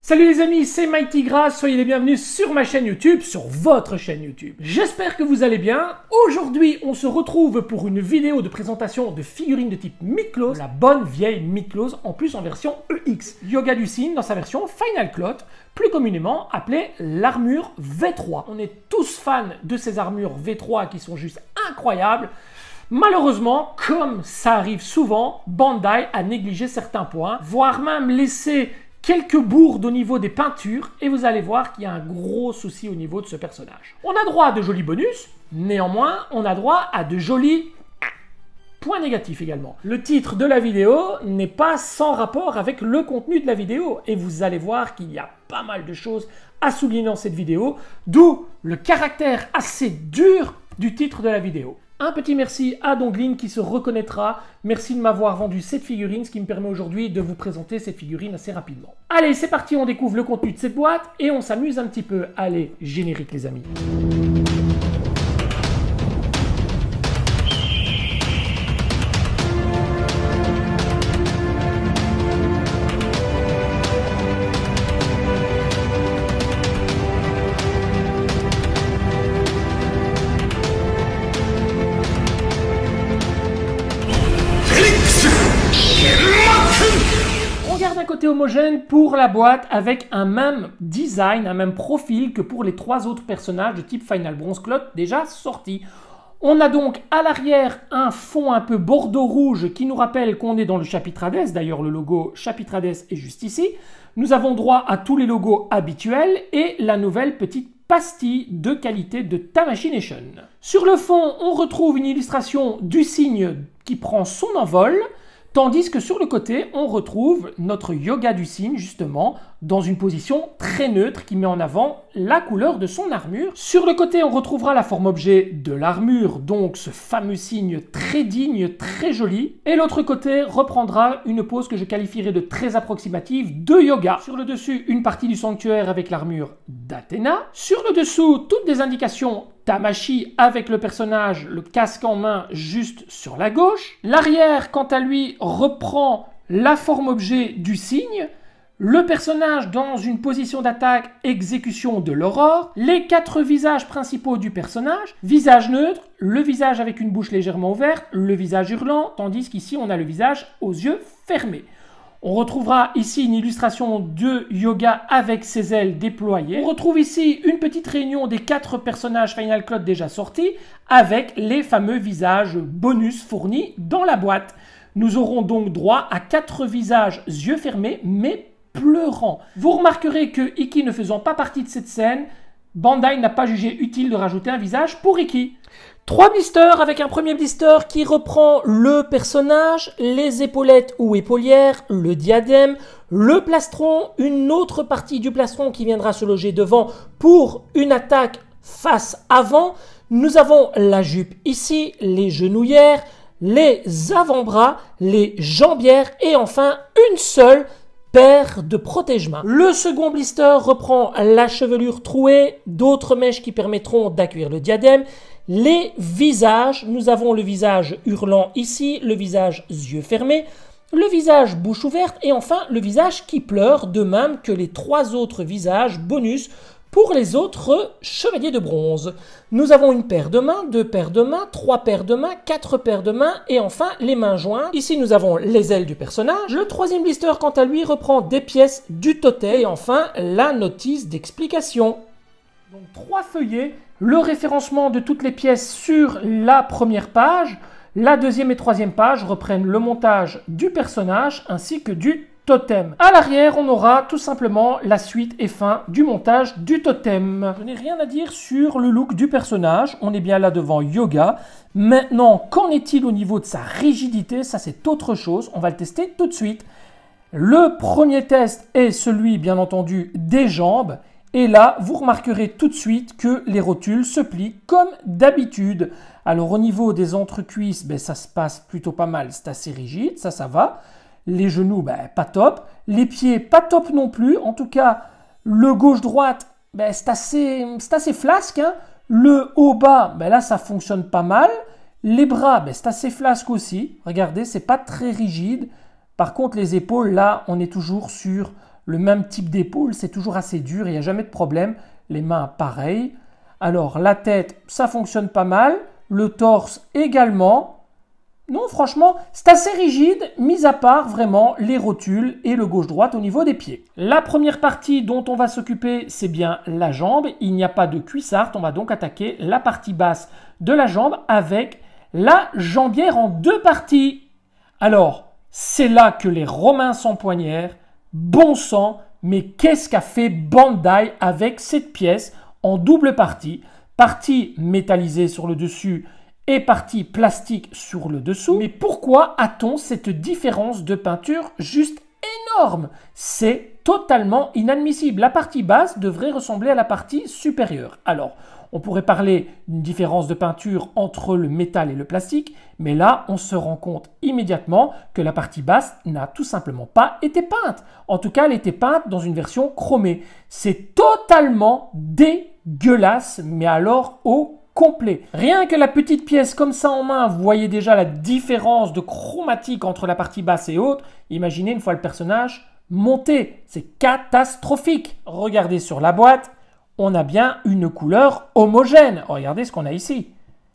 Salut les amis, c'est Mighty Grass, soyez les bienvenus sur ma chaîne YouTube, sur votre chaîne YouTube. J'espère que vous allez bien. Aujourd'hui, on se retrouve pour une vidéo de présentation de figurines de type Mythclose, la bonne vieille Mythclose, en plus en version EX. Yoga du Cygne dans sa version Final Cloth, plus communément appelée l'armure V3. On est tous fans de ces armures V3 qui sont juste incroyables. Malheureusement, comme ça arrive souvent, Bandai a négligé certains points, voire même laissé quelques bourdes au niveau des peintures, et vous allez voir qu'il y a un gros souci au niveau de ce personnage. On a droit à de jolis bonus, néanmoins, on a droit à de jolis points négatifs également. Le titre de la vidéo n'est pas sans rapport avec le contenu de la vidéo, et vous allez voir qu'il y a pas mal de choses à souligner dans cette vidéo, d'où le caractère assez dur du titre de la vidéo. Un petit merci à Donglin qui se reconnaîtra. Merci de m'avoir vendu cette figurine, ce qui me permet aujourd'hui de vous présenter cette figurine assez rapidement. Allez, c'est parti, on découvre le contenu de cette boîte et on s'amuse un petit peu. Allez, générique les amis. Un côté homogène pour la boîte avec un même design, un même profil que pour les trois autres personnages de type Final Bronze Cloth déjà sortis. On a donc à l'arrière un fond un peu bordeaux-rouge qui nous rappelle qu'on est dans le chapitre Hades. D'ailleurs, le logo chapitre Hades est juste ici. Nous avons droit à tous les logos habituels et la nouvelle petite pastille de qualité de Tamashination. Sur le fond, on retrouve une illustration du cygne qui prend son envol. Tandis que sur le côté, on retrouve notre yoga du cygne, justement, dans une position très neutre qui met en avant la couleur de son armure. Sur le côté, on retrouvera la forme objet de l'armure, donc ce fameux cygne très digne, très joli. Et l'autre côté reprendra une pose que je qualifierais de très approximative de yoga. Sur le dessus, une partie du sanctuaire avec l'armure d'Athéna. Sur le dessous, toutes des indications Tamashi avec le personnage, le casque en main juste sur la gauche. L'arrière, quant à lui, reprend la forme objet du cygne. Le personnage dans une position d'attaque, exécution de l'aurore. Les quatre visages principaux du personnage. Visage neutre, le visage avec une bouche légèrement ouverte, le visage hurlant, tandis qu'ici on a le visage aux yeux fermés. On retrouvera ici une illustration de yoga avec ses ailes déployées. On retrouve ici une petite réunion des quatre personnages Final Cloth déjà sortis avec les fameux visages bonus fournis dans la boîte. Nous aurons donc droit à 4 visages yeux fermés mais pleurants. Vous remarquerez que Iki ne faisant pas partie de cette scène, Bandai n'a pas jugé utile de rajouter un visage pour Iki. 3 blisters avec un premier blister qui reprend le personnage, les épaulettes ou épaulières, le diadème, le plastron, une autre partie du plastron qui viendra se loger devant pour une attaque face avant. Nous avons la jupe ici, les genouillères, les avant-bras, les jambières et enfin une seule paire de protège-mains. Le second blister reprend la chevelure trouée, d'autres mèches qui permettront d'accueillir le diadème. Les visages, nous avons le visage hurlant ici, le visage yeux fermés, le visage bouche ouverte et enfin le visage qui pleure, de même que les 3 autres visages bonus pour les autres chevaliers de bronze. Nous avons une paire de mains, 2 paires de mains, 3 paires de mains, 4 paires de mains et enfin les mains jointes. Ici nous avons les ailes du personnage. Le troisième blister quant à lui reprend des pièces du totem et enfin la notice d'explication. Donc 3 feuillets, le référencement de toutes les pièces sur la première page, la deuxième et troisième page reprennent le montage du personnage ainsi que du totem. À l'arrière, on aura tout simplement la suite et fin du montage du totem. Je n'ai rien à dire sur le look du personnage, on est bien là devant yoga. Maintenant, qu'en est-il au niveau de sa rigidité? Ça c'est autre chose, on va le tester tout de suite. Le premier test est celui bien entendu des jambes. Et là, vous remarquerez tout de suite que les rotules se plient comme d'habitude. Alors au niveau des entrecuisses, ça se passe plutôt pas mal, c'est assez rigide, ça va. Les genoux, pas top. Les pieds, pas top non plus. En tout cas, le gauche-droite, c'est assez flasque. Hein. Le haut-bas, là, ça fonctionne pas mal. Les bras, c'est assez flasque aussi. Regardez, c'est pas très rigide. Par contre, les épaules, là, on est toujours sur Le même type d'épaule, c'est toujours assez dur, il n'y a jamais de problème. Les mains, pareil. Alors, la tête, ça fonctionne pas mal. Le torse également. Non, franchement, c'est assez rigide, mis à part vraiment les rotules et le gauche-droite au niveau des pieds. La première partie dont on va s'occuper, c'est bien la jambe. Il n'y a pas de cuissard, on va donc attaquer la partie basse de la jambe avec la jambière en 2 parties. Alors, c'est là que les Romains s'empoignèrent. Bon sang, mais qu'est-ce qu'a fait Bandai avec cette pièce en double partie? Partie métallisée sur le dessus et partie plastique sur le dessous. Mais pourquoi a-t-on cette différence de peinture juste énorme? C'est totalement inadmissible. La partie basse devrait ressembler à la partie supérieure. Alors, on pourrait parler d'une différence de peinture entre le métal et le plastique, mais là, on se rend compte immédiatement que la partie basse n'a tout simplement pas été peinte. En tout cas, elle était peinte dans une version chromée. C'est totalement dégueulasse, mais alors au complet. Rien que la petite pièce comme ça en main, vous voyez déjà la différence de chromatique entre la partie basse et haute. Imaginez une fois le personnage monté. C'est catastrophique. Regardez sur la boîte, on a bien une couleur homogène. Regardez ce qu'on a ici.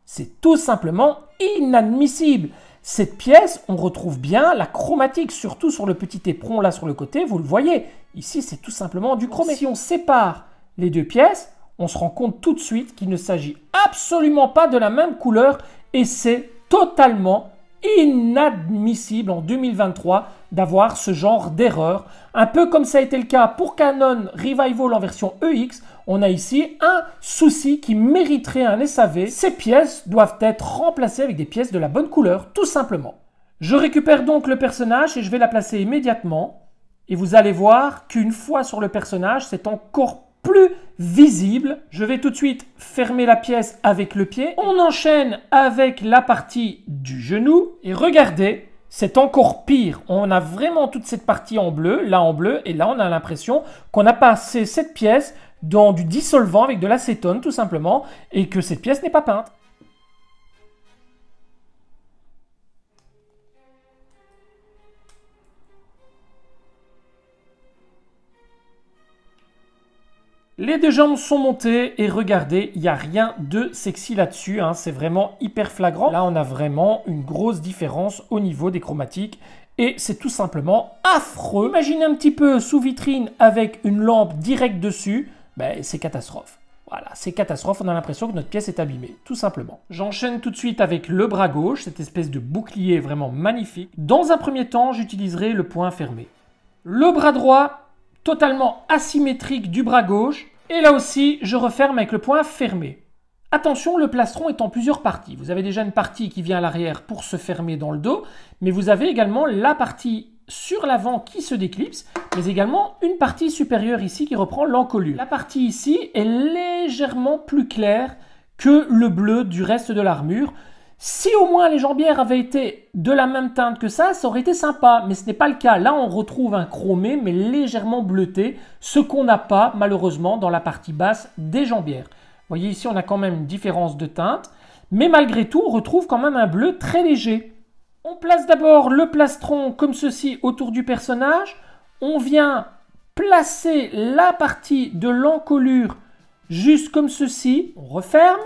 C'est tout simplement inadmissible. Cette pièce, on retrouve bien la chromatique, surtout sur le petit éperon là sur le côté, vous le voyez. Ici, c'est tout simplement du chromé. Si on sépare les 2 pièces, on se rend compte tout de suite qu'il ne s'agit absolument pas de la même couleur et c'est totalement inadmissible en 2023 d'avoir ce genre d'erreur. Un peu comme ça a été le cas pour Canon Revival en version EX, on a ici un souci qui mériterait un SAV. Ces pièces doivent être remplacées avec des pièces de la bonne couleur, tout simplement. Je récupère donc le personnage et je vais la placer immédiatement. Et vous allez voir qu'une fois sur le personnage, c'est encore plus visible. Je vais tout de suite fermer la pièce avec le pied. On enchaîne avec la partie du genou. Et regardez, c'est encore pire. On a vraiment toute cette partie en bleu, là en bleu, et là on a l'impression qu'on a passé cette pièce dans du dissolvant avec de l'acétone tout simplement, et que cette pièce n'est pas peinte. Les 2 jambes sont montées et regardez, il n'y a rien de sexy là-dessus, hein, c'est vraiment hyper flagrant. Là, on a vraiment une grosse différence au niveau des chromatiques et c'est tout simplement affreux. Imaginez un petit peu sous vitrine avec une lampe directe dessus, ben, c'est catastrophe. Voilà, c'est catastrophe, on a l'impression que notre pièce est abîmée, tout simplement. J'enchaîne tout de suite avec le bras gauche, cette espèce de bouclier vraiment magnifique. Dans un premier temps, j'utiliserai le poing fermé. Le bras droit, totalement asymétrique du bras gauche. Et là aussi, je referme avec le poing fermé. Attention, le plastron est en plusieurs parties. Vous avez déjà une partie qui vient à l'arrière pour se fermer dans le dos, mais vous avez également la partie sur l'avant qui se déclipse, mais également une partie supérieure ici qui reprend l'encolure. La partie ici est légèrement plus claire que le bleu du reste de l'armure. Si au moins les jambières avaient été de la même teinte que ça aurait été sympa, mais ce n'est pas le cas. Là, on retrouve un chromé, mais légèrement bleuté, ce qu'on n'a pas, malheureusement, dans la partie basse des jambières. Vous voyez, ici, on a quand même une différence de teinte, mais malgré tout, on retrouve quand même un bleu très léger. On place d'abord le plastron comme ceci autour du personnage. On vient placer la partie de l'encolure juste comme ceci. On referme,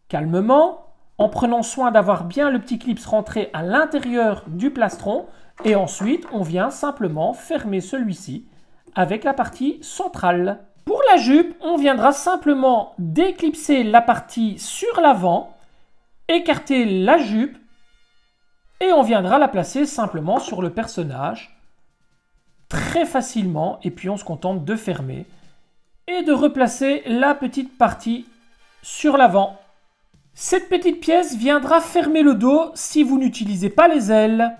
calmement, en prenant soin d'avoir bien le petit clips rentré à l'intérieur du plastron. Et ensuite, on vient simplement fermer celui-ci avec la partie centrale. Pour la jupe, on viendra simplement déclipser la partie sur l'avant, écarter la jupe et on viendra la placer simplement sur le personnage très facilement. Et puis on se contente de fermer et de replacer la petite partie sur l'avant. Cette petite pièce viendra fermer le dos si vous n'utilisez pas les ailes.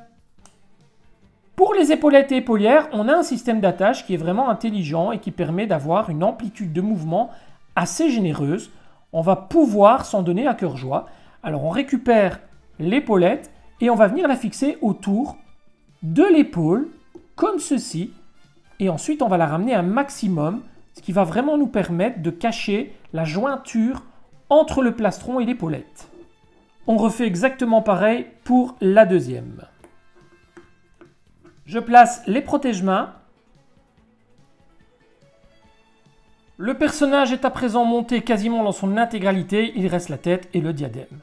Pour les épaulettes et épaulières, on a un système d'attache qui est vraiment intelligent et qui permet d'avoir une amplitude de mouvement assez généreuse. On va pouvoir s'en donner à cœur joie. Alors on récupère l'épaulette et on va venir la fixer autour de l'épaule, comme ceci. Et ensuite on va la ramener un maximum, ce qui va vraiment nous permettre de cacher la jointure entre le plastron et l'épaulette. On refait exactement pareil pour la deuxième. Je place les protège-mains Le personnage est à présent monté quasiment dans son intégralité, il reste la tête et le diadème.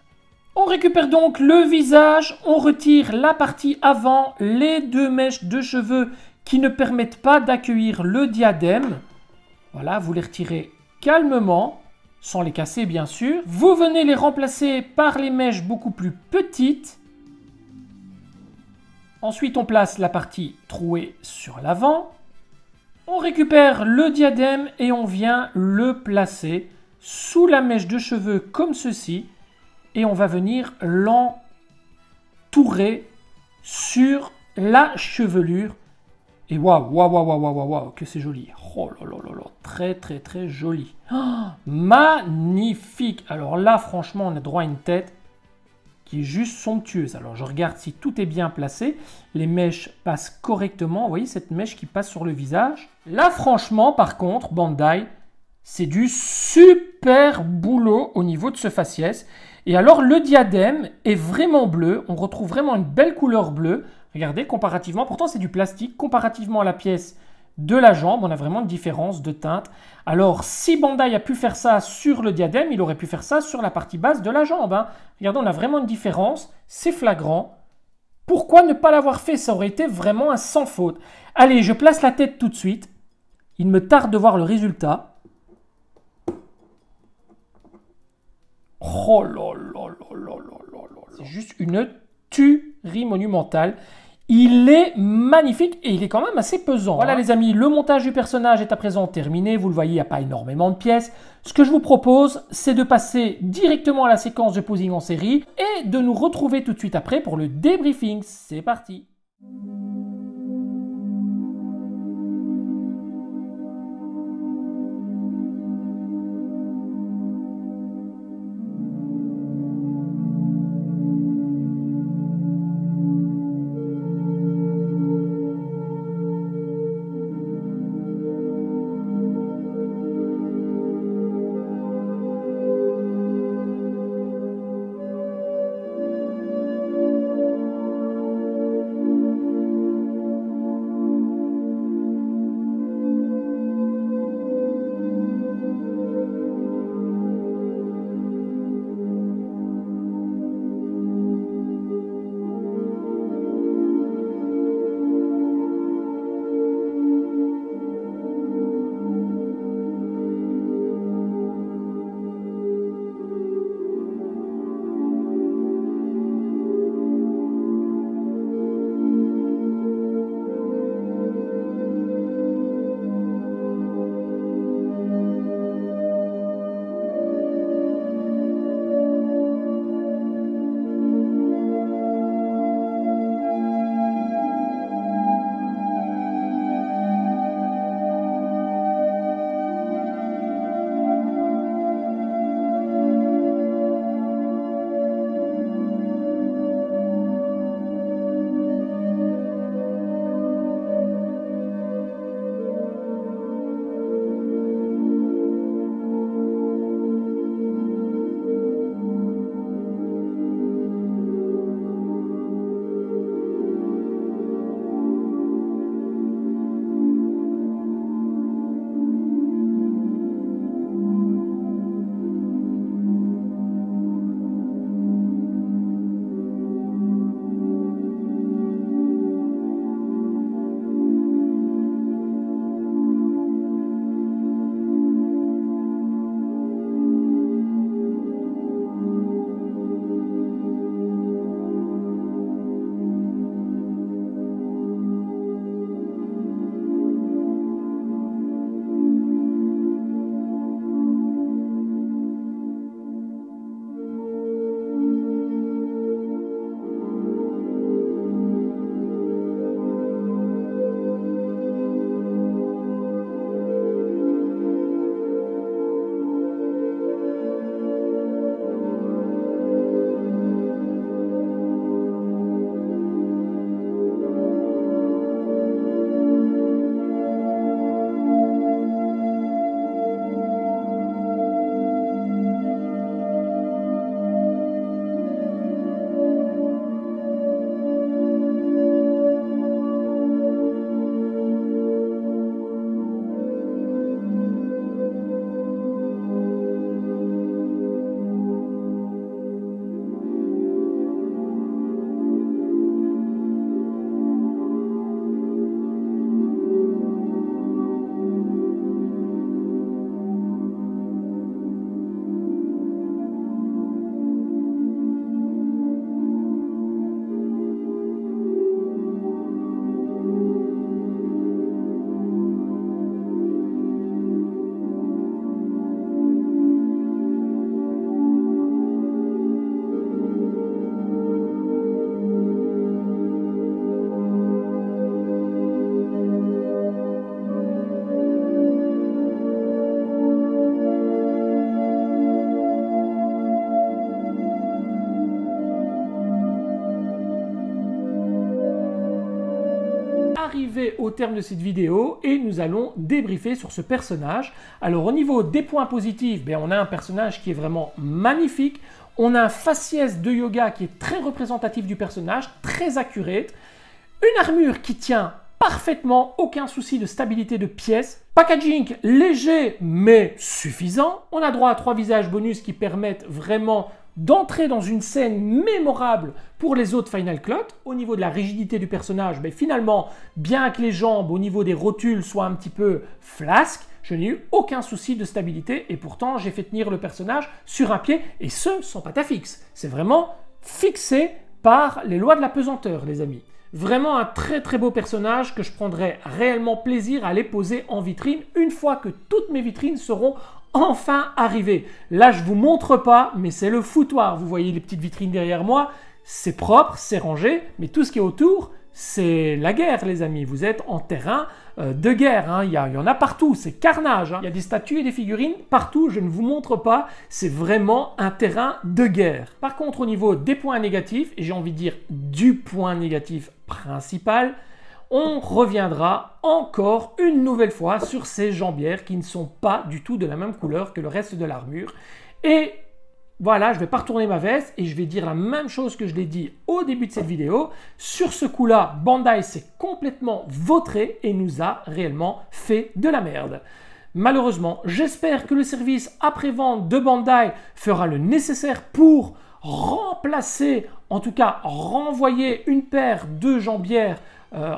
On récupère donc le visage, on retire la partie avant, les deux mèches de cheveux qui ne permettent pas d'accueillir le diadème. Voilà, vous les retirez calmement, sans les casser bien sûr. Vous venez les remplacer par les mèches beaucoup plus petites. Ensuite, on place la partie trouée sur l'avant. On récupère le diadème et on vient le placer sous la mèche de cheveux comme ceci. Et on va venir l'entourer sur la chevelure. Et waouh, waouh, waouh, waouh, waouh, waouh, que c'est joli. Oh là là là là, très très très joli. Oh, magnifique. Alors là, franchement, on a droit à une tête qui est juste somptueuse. Alors je regarde si tout est bien placé. Les mèches passent correctement. Vous voyez cette mèche qui passe sur le visage. Là, franchement, par contre, Bandai, c'est du super boulot au niveau de ce faciès. Et alors, le diadème est vraiment bleu. On retrouve vraiment une belle couleur bleue. Regardez, comparativement, pourtant c'est du plastique, comparativement à la pièce de la jambe, on a vraiment une différence de teinte. Alors, si Bandai a pu faire ça sur le diadème, il aurait pu faire ça sur la partie basse de la jambe. Hein. Regardez, on a vraiment une différence, c'est flagrant. Pourquoi ne pas l'avoir fait? Ça aurait été vraiment un sans faute. Allez, je place la tête tout de suite. Il me tarde de voir le résultat. Oh là là là là là là là. C'est juste une tuerie monumentale. Il est magnifique et il est quand même assez pesant. Voilà les amis, le montage du personnage est à présent terminé. Vous le voyez, il n'y a pas énormément de pièces. Ce que je vous propose, c'est de passer directement à la séquence de posing en série et de nous retrouver tout de suite après pour le débriefing. C'est parti! reviendrai au terme de cette vidéo et nous allons débriefer sur ce personnage. Alors au niveau des points positifs, on a un personnage qui est vraiment magnifique. On a un faciès de yoga qui est très représentatif du personnage, très accurate. Une armure qui tient parfaitement, aucun souci de stabilité de pièces. Packaging léger mais suffisant. On a droit à 3 visages bonus qui permettent vraiment d'entrer dans une scène mémorable pour les autres Final Clot. Au niveau de la rigidité du personnage, finalement, bien que les jambes au niveau des rotules soient un petit peu flasques, je n'ai eu aucun souci de stabilité et pourtant j'ai fait tenir le personnage sur un pied et ce sans patafix. C'est vraiment fixé par les lois de la pesanteur, les amis. Vraiment un très très beau personnage que je prendrai réellement plaisir à aller poser en vitrine une fois que toutes mes vitrines seront enfin arrivées. Là, je ne vous montre pas, mais c'est le foutoir. Vous voyez les petites vitrines derrière moi, c'est propre, c'est rangé, mais tout ce qui est autour, c'est la guerre, les amis. Vous êtes en terrain de guerre, hein. Il y en a partout, c'est carnage, hein. Il y a des statues et des figurines partout, je ne vous montre pas, c'est vraiment un terrain de guerre. Par contre, au niveau des points négatifs, et j'ai envie de dire du point négatif principal, on reviendra encore une nouvelle fois sur ces jambières qui ne sont pas du tout de la même couleur que le reste de l'armure. Et voilà, je ne vais pas retourner ma veste et je vais dire la même chose que je l'ai dit au début de cette vidéo. Sur ce coup-là, Bandai s'est complètement vautré et nous a réellement fait de la merde. Malheureusement, j'espère que le service après-vente de Bandai fera le nécessaire pour remplacer, en tout cas renvoyer une paire de jambières,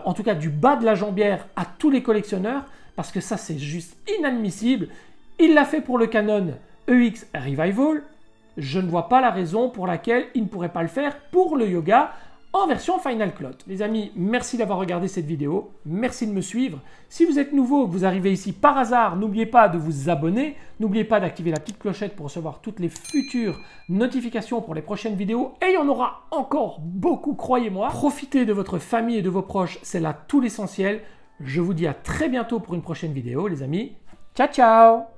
en tout cas du bas de la jambière à tous les collectionneurs, parce que ça c'est juste inadmissible. Il l'a fait pour le Canon EX Revival. Je ne vois pas la raison pour laquelle il ne pourrait pas le faire pour le yoga en version Final Clot. Les amis, merci d'avoir regardé cette vidéo. Merci de me suivre. Si vous êtes nouveau, que vous arrivez ici par hasard, n'oubliez pas de vous abonner. N'oubliez pas d'activer la petite clochette pour recevoir toutes les futures notifications pour les prochaines vidéos. Et il y en aura encore beaucoup, croyez-moi. Profitez de votre famille et de vos proches, c'est là tout l'essentiel. Je vous dis à très bientôt pour une prochaine vidéo, les amis. Ciao, ciao!